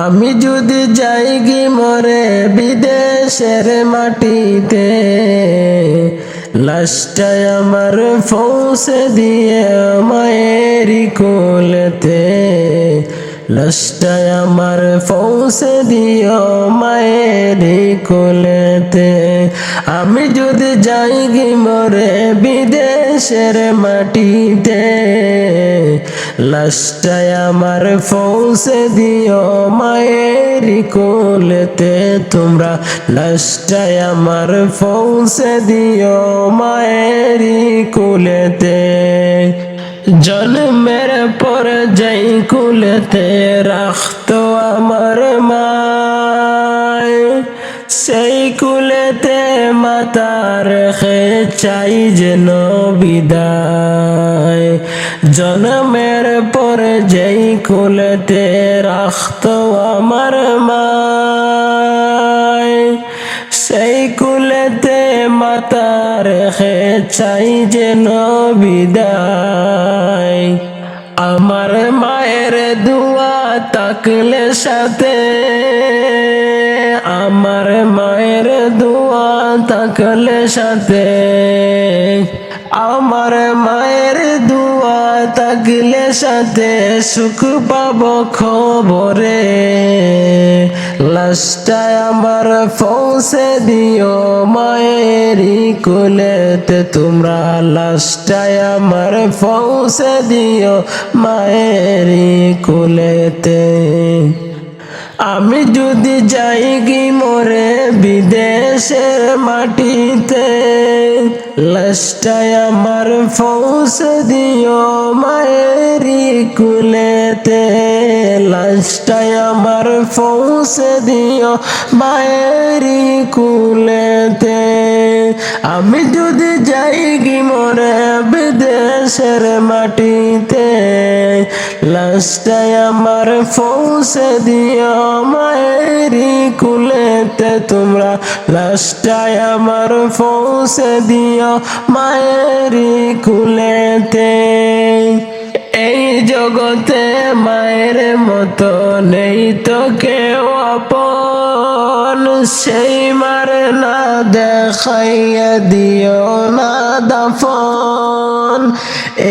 আমি যদি যাই গি মরে বিদেশের মাটিতে, লাশটায় আমার পৌঁছে দিয়ে মায়েরই কোলেতে, লাশটায় আমার পৌঁছে দিও মায়েরই কোলেতে। আমি যদি যাই গি মরে বিদেশের মাটিতে, লাশটায় আমার পৌঁছে দিও মায়েরই কোলেতে। তোমরা লাশটায় আমার পৌঁছে দিও মায়েরই কোলেতে। জন্মের পর যাই কুলেতে রাখতো আমার মায়, সেই কুলেতে মাতা রেখে চাই যেন বিদায়। জন্মের পর যেই কুলেতে রাখতো আমার মায়, সেই কুলেতে মাতা রেখে চাই যেন বিদায়। আমার মায়ের দোয়া থাকলে সাথে, আমার মায়ের দোয়া থাকলে সাথে, আমার মায়ের দোয়া থাকলে সাথে সুখ পাবো খবরে। লাশটায় আমার পৌঁছে দিও মায়েরই কোলেতে। তোমরা লাশটায় আমার পৌঁছে দিও মায়েরই কোলেতে। আমি যদি যাই গি মরে বিদেশের মাটিতে, লাশটায় আমার পৌঁছে দিও মায়েরই কুলেতে, লাশটায় আমার পৌঁছে দিও মায়েরই কুলেতে। আমি যদি যাই গি মরে বিদেশের মাটিতে, লাশটায় আমার পৌঁছে দিও মায়েরই কুলেতে। তোমরা লাশটায় আমার পৌঁছে দিও মায়েরই কুলেতে। এই জগতে মায়ের মতো নেই তো কেউ আপন, সেই মারে না দেখাইয়া দিও না দাফন।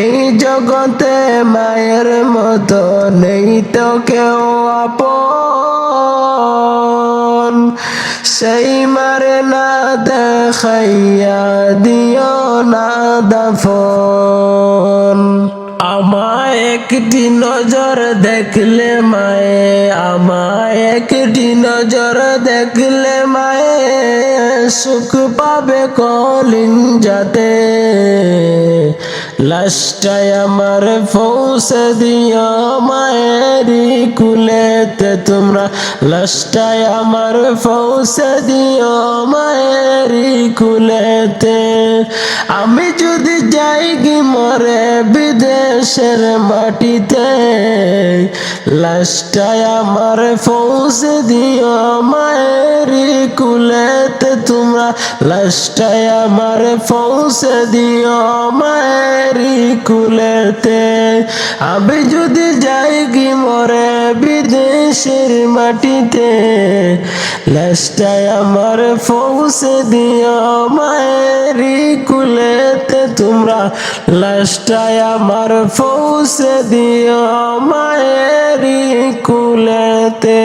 এই জগতে মায়ের মতো নেই তো কেউ আপন, সেই মারে না দেখাইয়া দিও না দাফন। আমায় একটি নজর দেখলে মায়ে, আমায় একটি নজর দেখলে মায়ে, সুখ পাবে কলিজাতে। লাশটায় আমার পৌঁছে দিও মায়েরই কুলেতে। তোমরা লাশটায় আমার পৌঁছে দিও মায়েরই কুলেতে। আমি যদি যাই গি মরে বিদেশের মাটিতে, লাশটায় আমার পৌঁছে দিও মায়েরই কুলেতে। তোমরা লাশটায় আমার পৌঁছে দিও মায়েরই কুলেতে। আমি যদি যাই গি মরে বিদেশের মাটিতে, লাশটায় আমার পৌঁছে দিও মায়েরই কুলেতে। তোমরা লাশটায় আমার পৌঁছে দিও মায়েরই কুলেতে।